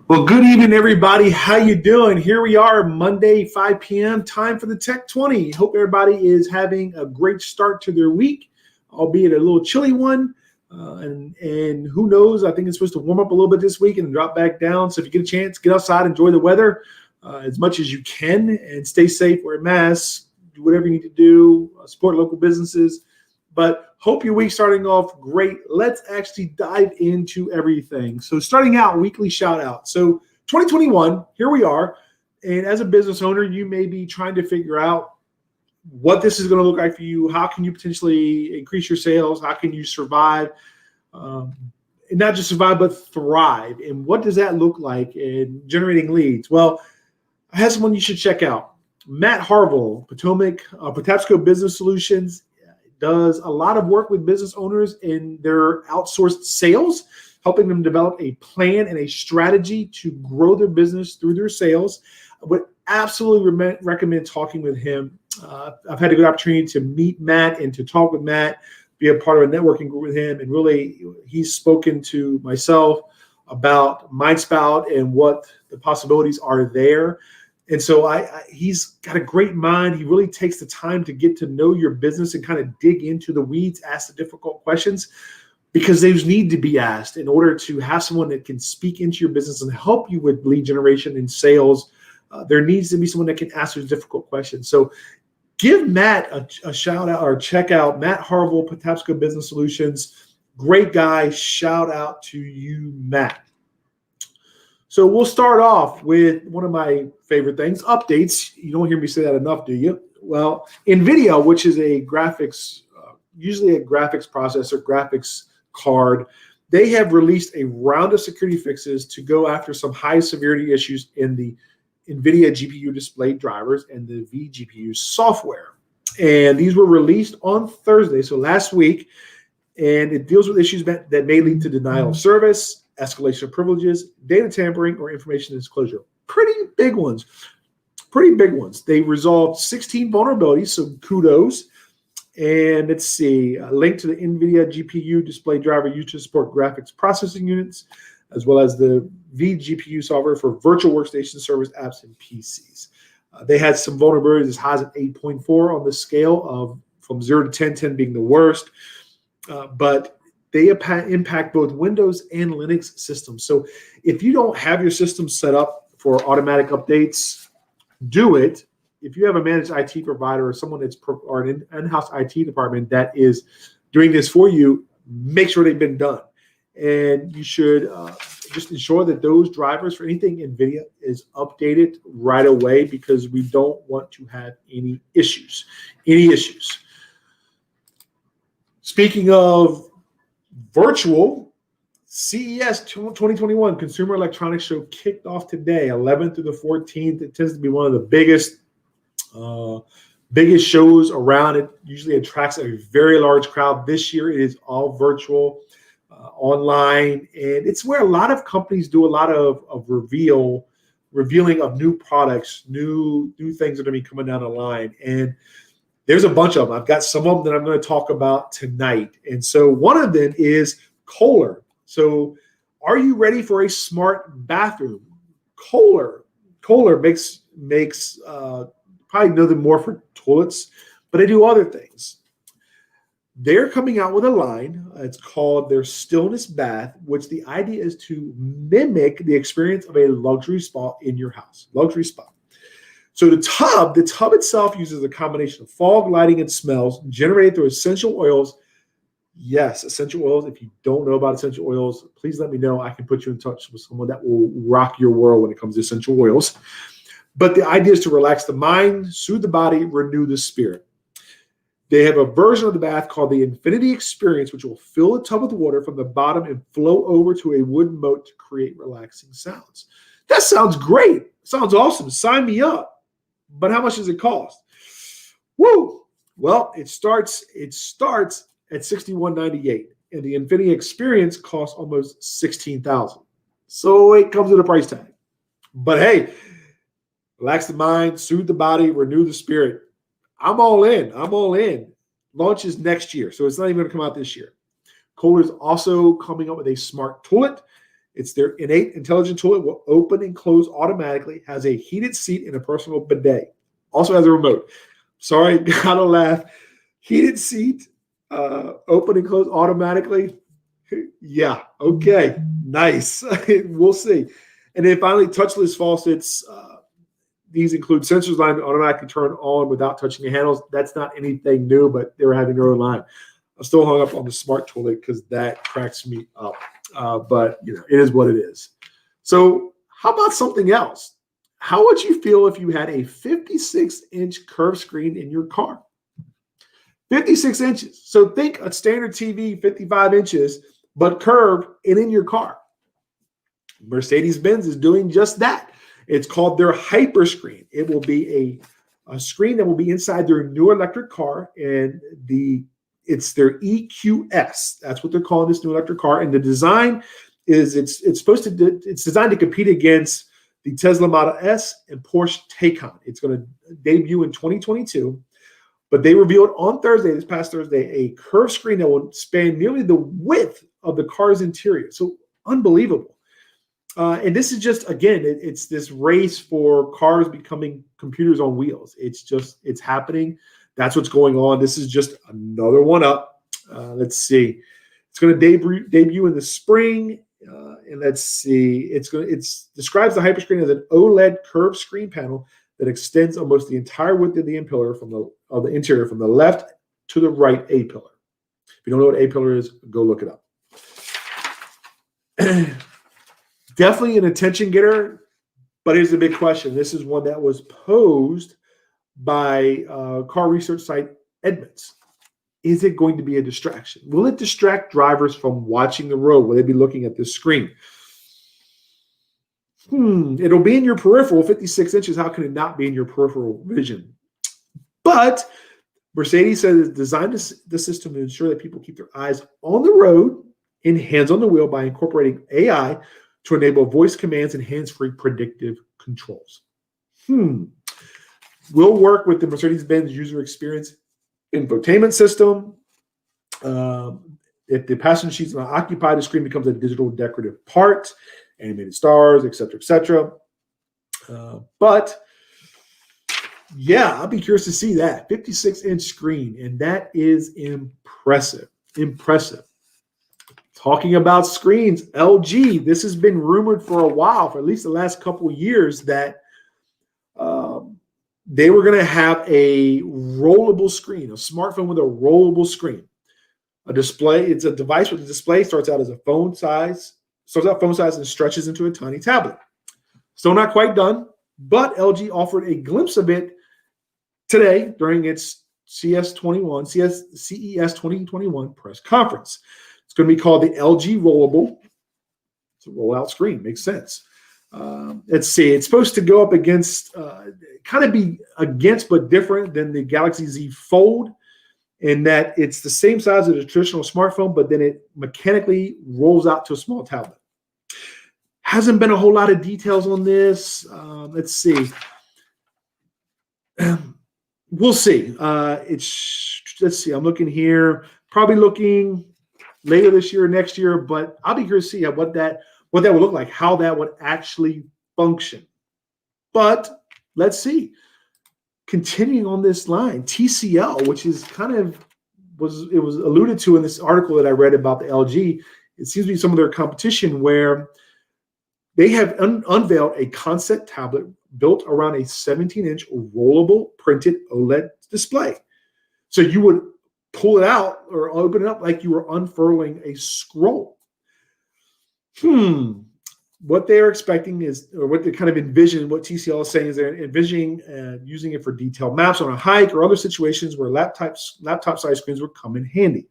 Well, good evening, everybody. How you doing? Here we are, Monday, 5 p.m., time for the Tech 20. Hope everybody is having a great start to their week, albeit a little chilly one. And who knows, I think it's supposed to warm up a little bit this week and drop back down. So if you get a chance, get outside, enjoy the weather as much as you can, and stay safe, wear masks, do whatever you need to do, support local businesses. But hope your week starting off great. Let's actually dive into everything. So starting out, weekly shout out. So 2021, here we are. And as a business owner, you may be trying to figure out what this is going to look like for you. How can you potentially increase your sales? How can you survive? And not just survive, but thrive. And what does that look like in generating leads? Well, I have someone you should check out. Matt Harville, Patapsco Business Solutions, does a lot of work with business owners in their outsourced sales, helping them develop a plan and a strategy to grow their business through their sales. I would absolutely recommend talking with him. I've had a good opportunity to meet Matt and to talk with Matt, be a part of a networking group with him, and really he's spoken to myself about MindSpout and what the possibilities are there. And so he's got a great mind. He really takes the time to get to know your business and kind of dig into the weeds, ask the difficult questions, because those need to be asked in order to have someone that can speak into your business and help you with lead generation and sales. There needs to be someone that can ask those difficult questions. So give Matt a shout out or check out Matt Harville, Patapsco Business Solutions. Great guy. Shout out to you, Matt. So we'll start off with one of my favorite things, updates. You don't hear me say that enough, do you? Well, NVIDIA, which is a graphics, usually a graphics processor, graphics card, they have released a round of security fixes to go after some high severity issues in the NVIDIA GPU display drivers and the vGPU software. And these were released on Thursday, so last week, and it deals with issues that may lead to denial of service, escalation of privileges, data tampering, or information disclosure. Pretty big ones. They resolved 16 vulnerabilities, so kudos. And let's see, a link to the NVIDIA GPU display driver used to support graphics processing units, as well as the vGPU software for virtual workstation servers, apps, and PCs. They had some vulnerabilities as high as an 8.4 on the scale of from 0 to 10, 10 being the worst. But they impact both Windows and Linux systems. So if you don't have your system set up for automatic updates, do it. If you have a managed IT provider or someone or an in-house IT department that is doing this for you, make sure they've been done. And you should just ensure that those drivers for anything NVIDIA is updated right away, because we don't want to have any issues. Speaking of virtual, CES 2021 Consumer Electronics Show kicked off today, 11th through the 14th. It tends to be one of the biggest shows around. It usually attracts a very large crowd. This year it is all virtual, online, and it's where a lot of companies do a lot of revealing of new products, new things that are going to be coming down the line. And there's a bunch of them. I've got some of them that I'm going to talk about tonight. And so one of them is Kohler. So are you ready for a smart bathroom? Kohler makes probably know them more for toilets, but they do other things. They're coming out with a line. It's called their Stillness Bath, which the idea is to mimic the experience of a luxury spa in your house. Luxury spa. So the tub itself uses a combination of fog, lighting, and smells generated through essential oils. Yes, essential oils. If you don't know about essential oils, please let me know. I can put you in touch with someone that will rock your world when it comes to essential oils. But the idea is to relax the mind, soothe the body, renew the spirit. They have a version of the bath called the Infinity Experience, which will fill the tub with water from the bottom and flow over to a wooden moat to create relaxing sounds. That sounds great. Sounds awesome. Sign me up. But how much does it cost? Woo! Well, it starts at $61.98, and the Infinity Experience costs almost $16,000. So it comes with a price tag. But hey, relax the mind, soothe the body, renew the spirit. I'm all in. Launch is next year, so it's not even going to come out this year. Kohler is also coming up with a smart toilet. It's their innate intelligent tool. It will open and close automatically, has a heated seat and a personal bidet. Also has a remote. Sorry, gotta laugh. Heated seat, open and close automatically. Yeah, okay, nice. We'll see. And then finally, touchless faucets. These include sensors line to automatically turn on without touching the handles. That's not anything new, but they were having their own line. I'm still hung up on the smart toilet because that cracks me up. But it is what it is. So how about something else? How would you feel if you had a 56-inch curved screen in your car? 56 inches. So think a standard TV, 55 inches, but curved and in your car. Mercedes-Benz is doing just that. It's called their Hyper Screen. It will be a screen that will be inside their new electric car, and it's their EQS. That's what they're calling this new electric car. And the design is it's designed to compete against the Tesla Model S and Porsche Taycan. It's going to debut in 2022. But they revealed on Thursday, this past Thursday, a curved screen that will span nearly the width of the car's interior. So unbelievable. And this is just, again, it's this race for cars becoming computers on wheels. It's happening. That's what's going on. This is just another one up. Let's see. It's going to debut in the spring. And let's see. It describes the Hyperscreen as an OLED curved screen panel that extends almost the entire width of the interior from the left to the right A-pillar. If you don't know what A-pillar is, go look it up. Definitely an attention getter, but here's the big question. This is one that was posed by car research site Edmunds. Is it going to be a distraction? Will it distract drivers from watching the road? Will they be looking at this screen? It'll be in your peripheral, 56 inches. How can it not be in your peripheral vision? But Mercedes says it's designed the system to ensure that people keep their eyes on the road and hands on the wheel by incorporating AI to enable voice commands and hands-free predictive controls. We'll work with the Mercedes-Benz user experience infotainment system. If the passenger seat's not occupied, the screen becomes a digital decorative part, animated stars, et cetera, et cetera. But yeah, I'll be curious to see that 56-inch screen, and that is impressive. Talking about screens, LG, this has been rumored for a while, for at least the last couple of years, that they were going to have a rollable screen, a smartphone with a rollable screen. A display, it's a device with a display, starts out phone size and stretches into a tiny tablet. Still not quite done, but LG offered a glimpse of it today during its CES 2021 press conference. It's going to be called the LG Rollable. It's a rollout screen. Makes sense. Let's see. It's supposed to go up against, kind of be against but different than the Galaxy Z Fold, in that it's the same size as a traditional smartphone, but then it mechanically rolls out to a small tablet. Hasn't been a whole lot of details on this. Let's see. We'll see. Let's see. I'm looking here. Probably looking later this year or next year, but I'll be curious to see what that would look like, how that would actually function. But let's see. Continuing on this line, TCL, which is it was alluded to in this article that I read about the LG. It seems to be some of their competition where they have unveiled a concept tablet built around a 17-inch rollable printed OLED display. So you would pull it out or open it up like you were unfurling a scroll. What they're expecting is, or what they kind of envision, what TCL is saying is they're envisioning using it for detailed maps on a hike or other situations where laptop-sized screens would come in handy.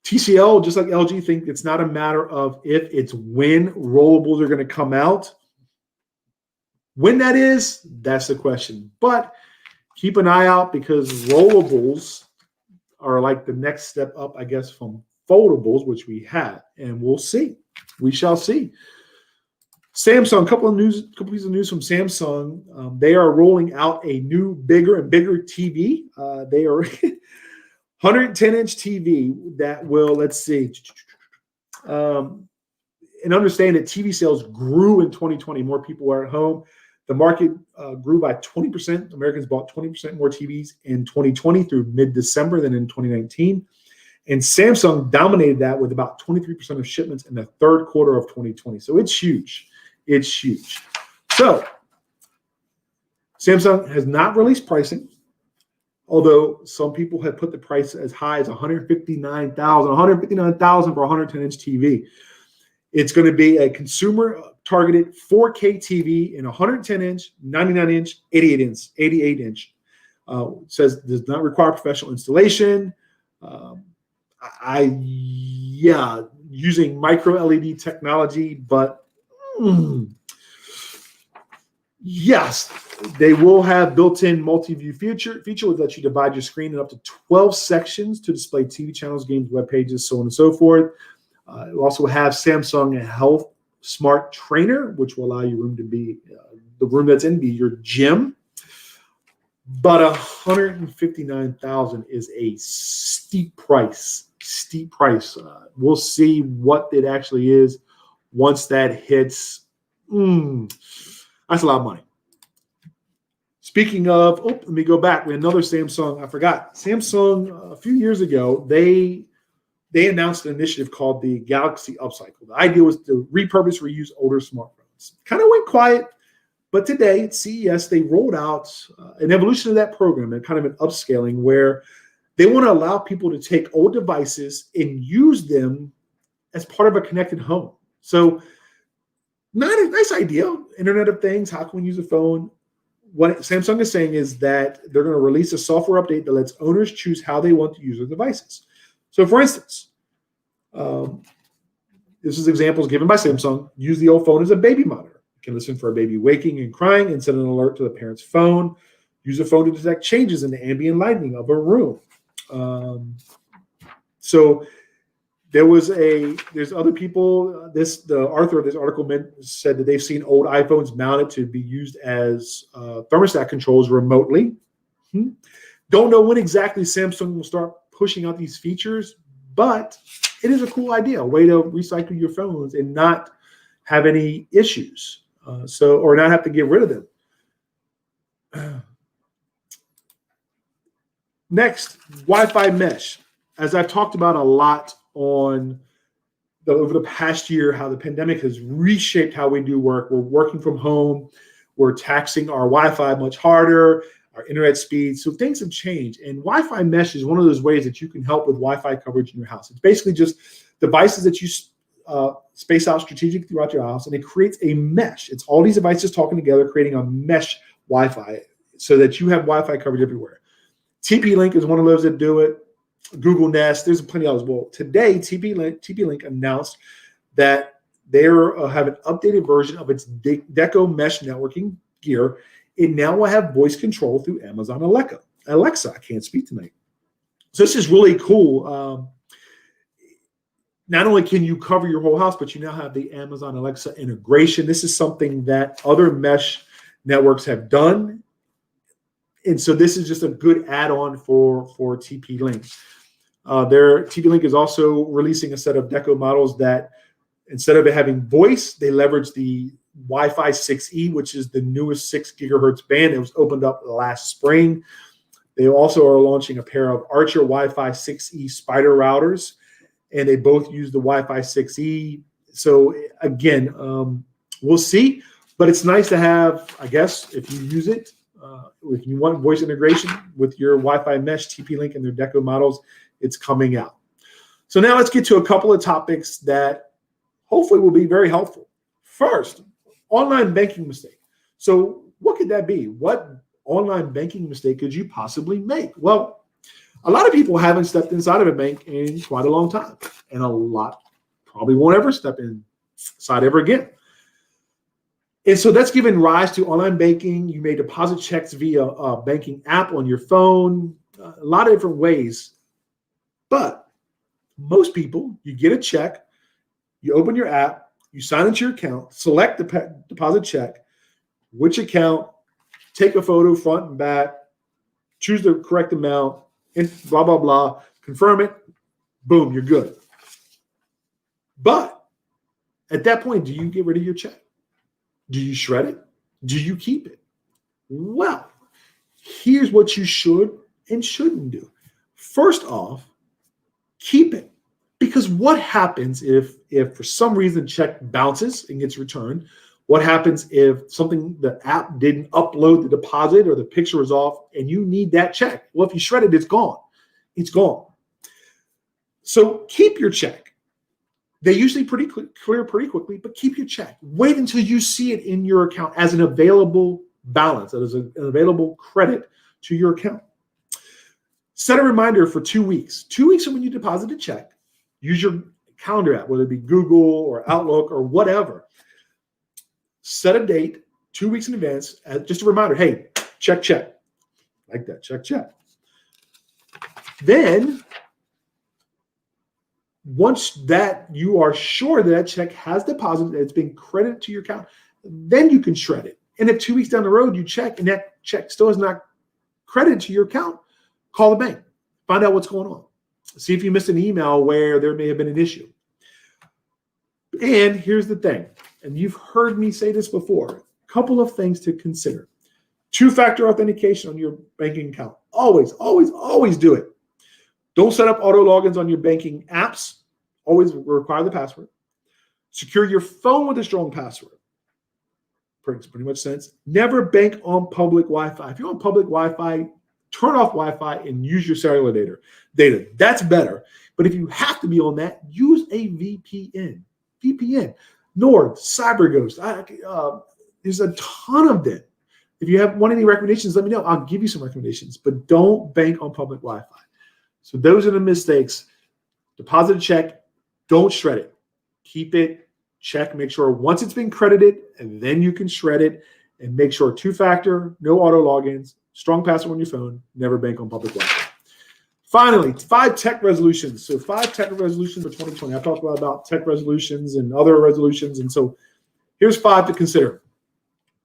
TCL, just like LG, think it's not a matter of if, it's when rollables are going to come out. When that is, that's the question. But keep an eye out, because rollables are like the next step up, I guess, from foldables, which we have, and we'll see. We shall see. Samsung, couple pieces of news from Samsung. They are rolling out a new, bigger and bigger TV. They are 110-inch TV that will, let's see, and understand that TV sales grew in 2020. More people were at home. The market grew by 20%. Americans bought 20% more TVs in 2020 through mid-December than in 2019. And Samsung dominated that with about 23% of shipments in the third quarter of 2020. So it's huge. It's huge. So Samsung has not released pricing, although some people have put the price as high as $159,000 for a 110-inch TV. It's going to be a consumer-targeted 4K TV in 110-inch, 99-inch, 88-inch. Says does not require professional installation. Using micro LED technology, but yes, they will have built-in multi-view feature which lets you divide your screen in up to 12 sections to display TV channels, games, web pages, so on and so forth. It will also have Samsung Health Smart Trainer, which will allow your room to be the room that's in be your gym. But $159,000 is a steep price. We'll see what it actually is once that hits. That's a lot of money. Speaking of, let me go back. We had another Samsung. I forgot. Samsung, a few years ago, they announced an initiative called the Galaxy Upcycle. The idea was to repurpose, reuse older smartphones. Kind of went quiet. But today at CES, they rolled out an evolution of that program and kind of an upscaling where they want to allow people to take old devices and use them as part of a connected home. So nice idea, Internet of Things. How can we use a phone? What Samsung is saying is that they're going to release a software update that lets owners choose how they want to use their devices. So for instance, this is examples given by Samsung. Use the old phone as a baby monitor. Can listen for a baby waking and crying and send an alert to the parent's phone. Use a phone to detect changes in the ambient lighting of a room. So there's other people. The author of this article said that they've seen old iPhones mounted to be used as thermostat controls remotely. Don't know when exactly Samsung will start pushing out these features, but it is a cool idea, a way to recycle your phones and not have any issues. Or not have to get rid of them. Next, Wi-Fi mesh. As I've talked about a lot over the past year, how the pandemic has reshaped how we do work. We're working from home. We're taxing our Wi-Fi much harder, our internet speed. So things have changed. And Wi-Fi mesh is one of those ways that you can help with Wi-Fi coverage in your house. It's basically just devices that you space out strategically throughout your house, and it creates a mesh. It's all these devices talking together, creating a mesh Wi-Fi so that you have Wi-Fi coverage everywhere. TP-Link is one of those that do it. Google Nest, there's plenty of others. Well, today, TP-Link announced that they have an updated version of its Deco mesh networking gear. It now will have voice control through Amazon Alexa. I can't speak tonight. So this is really cool. Not only can you cover your whole house, but you now have the Amazon Alexa integration. This is something that other mesh networks have done. And so this is just a good add-on for TP-Link. TP-Link is also releasing a set of Deco models that instead of it having voice, they leverage the Wi-Fi 6E, which is the newest 6 gigahertz band. It was opened up last spring. They also are launching a pair of Archer Wi-Fi 6E Spider routers, and they both use the Wi-Fi 6E. So again, we'll see. But it's nice to have, I guess, if you use it, if you want voice integration with your Wi-Fi mesh, TP-Link and their Deco models, it's coming out. So now let's get to a couple of topics that hopefully will be very helpful. First, online banking mistake. So what could that be? What online banking mistake could you possibly make? Well, a lot of people haven't stepped inside of a bank in quite a long time, and a lot probably won't ever step inside ever again. And so that's given rise to online banking. You may deposit checks via a banking app on your phone, a lot of different ways. But most people, you get a check, you open your app, you sign into your account, select the deposit check, which account, take a photo front and back, choose the correct amount, and blah, blah, blah. confirm it, boom, you're good. But at that point, do you get rid of your check? Do you shred it? Do you keep it? Well, here's what you should and shouldn't do. First off, keep it. Because what happens if for some reason check bounces and gets returned? What happens if the app didn't upload the deposit or the picture was off and you need that check? Well, if you shred it, it's gone. It's gone. So keep your check. They usually pretty clear pretty quickly, but keep your check. Wait until you see it in your account as an available balance, as an available credit to your account. Set a reminder for 2 weeks. 2 weeks from when you deposit a check. Use your calendar app, whether it be Google or Outlook or whatever. Set a date 2 weeks in advance, just a reminder, hey, check. Like that, check. Then, once that you are sure that check has deposited, it's been credited to your account, then you can shred it. And if 2 weeks down the road you check and that check still is not credited to your account, call the bank. Find out what's going on. See if you missed an email where there may have been an issue. And here's the thing, and you've heard me say this before, a couple of things to consider. 2-factor authentication on your banking account. Always do it. Don't set up auto logins on your banking apps. Always require the password. Secure your phone with a strong password. Makes pretty much sense. Never bank on public Wi-Fi. If you're on public Wi-Fi, turn off Wi-Fi and use your cellular data. That's better. But if you have to be on that, use a VPN. Nord, CyberGhost. There's a ton of them. If you want any recommendations, let me know. I'll give you some recommendations. But don't bank on public Wi-Fi. So those are the mistakes. Deposit a check. Don't shred it. Keep it. Check. Make sure once it's been credited, and then you can shred it. And make sure 2-factor, no auto logins, strong password on your phone, never bank on public Wi-Fi. Finally, 5 tech resolutions. So 5 tech resolutions for 2020. I talked about tech resolutions and other resolutions. And so here's 5 to consider.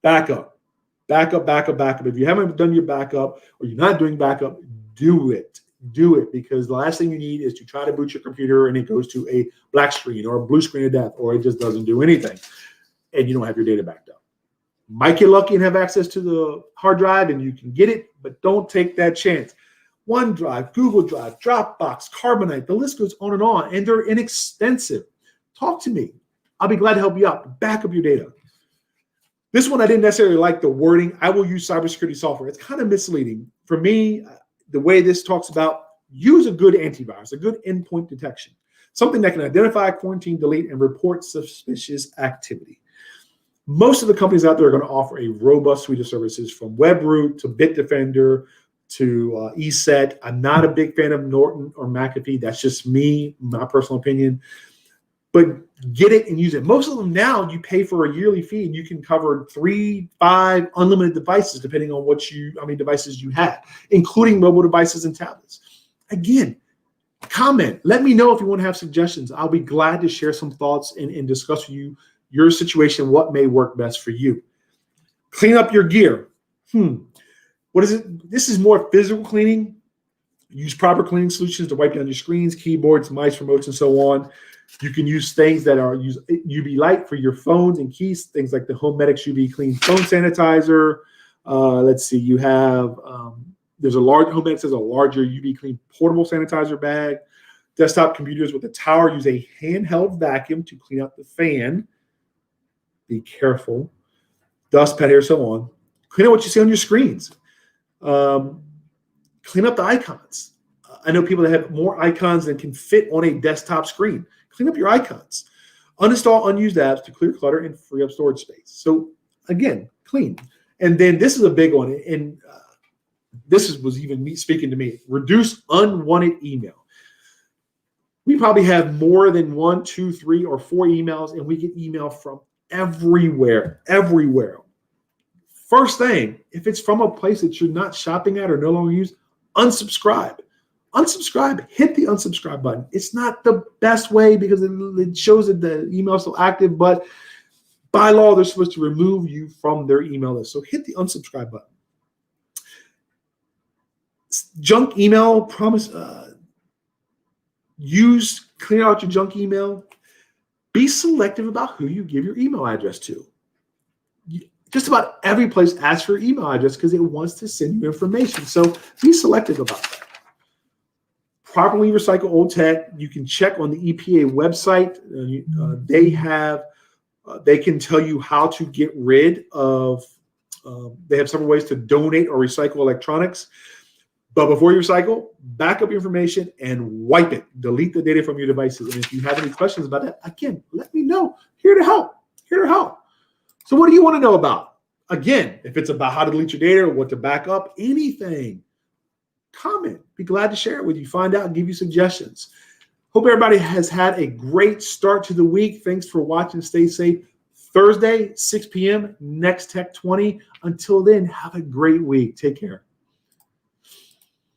Backup. If you haven't done your backup or you're not doing backup, do it. Because the last thing you need is to try to boot your computer and it goes to a black screen or a blue screen of death, or it just doesn't do anything and you don't have your data backed up. Might get lucky and have access to the hard drive and you can get it, but don't take that chance. OneDrive, Google Drive, Dropbox, Carbonite, the list goes on, and they're inexpensive. Talk to me. I'll be glad to help you out. Back up your data. This one, I didn't necessarily like the wording. I will use cybersecurity software. It's kind of misleading. For me, the way this talks about, use a good antivirus, a good endpoint detection, something that can identify, quarantine, delete, and report suspicious activity. Most of the companies out there are going to offer a robust suite of services, from WebRoot to Bitdefender to ESET. I'm not a big fan of Norton or McAfee. That's just me, my personal opinion. But get it and use it. Most of them now, you pay for a yearly fee and you can cover 3, 5 unlimited devices, depending on how many devices you have, including mobile devices and tablets. Again, comment. Let me know if you want to have suggestions. I'll be glad to share some thoughts and discuss with you your situation, what may work best for you. Clean up your gear. What is it? This is more physical cleaning. Use proper cleaning solutions to wipe down your screens, keyboards, mice, remotes, and so on. You can use things that are UV light for your phones and keys, things like the Homemedics UV Clean Phone Sanitizer. Let's see, you have, Homemedics has a larger UV Clean portable sanitizer bag. Desktop computers with a tower use a handheld vacuum to clean out the fan. Be careful. Dust, pet hair, so on. Clean up what you see on your screens. Clean up the icons. I know people that have more icons than can fit on a desktop screen. Clean up your icons. Uninstall unused apps to clear clutter and free up storage space. So again, clean. And then this is a big one, and was even me speaking to me. Reduce unwanted email. We probably have more than 1, 2, 3, or 4 emails, and we get email from everywhere. First thing, if it's from a place that you're not shopping at or no longer use, unsubscribe. Hit the unsubscribe button. It's not the best way because it shows that the email is still active, but by law, they're supposed to remove you from their email list. So hit the unsubscribe button. Junk email, Clear out your junk email. Be selective about who you give your email address to. Just about every place asks for your email address because it wants to send you information. So be selective about that. Properly recycle old tech. You can check on the EPA website. They can tell you how to get rid of. They have several ways to donate or recycle electronics. But before you recycle, back up your information and wipe it. Delete the data from your devices. And if you have any questions about that, again, let me know. Here to help. Here to help. So what do you want to know about? Again, if it's about how to delete your data or what to back up, anything, comment. Be glad to share it with you. Find out and give you suggestions. Hope everybody has had a great start to the week. Thanks for watching. Stay safe. Thursday, 6 p.m., next Tech 20. Until then, have a great week. Take care.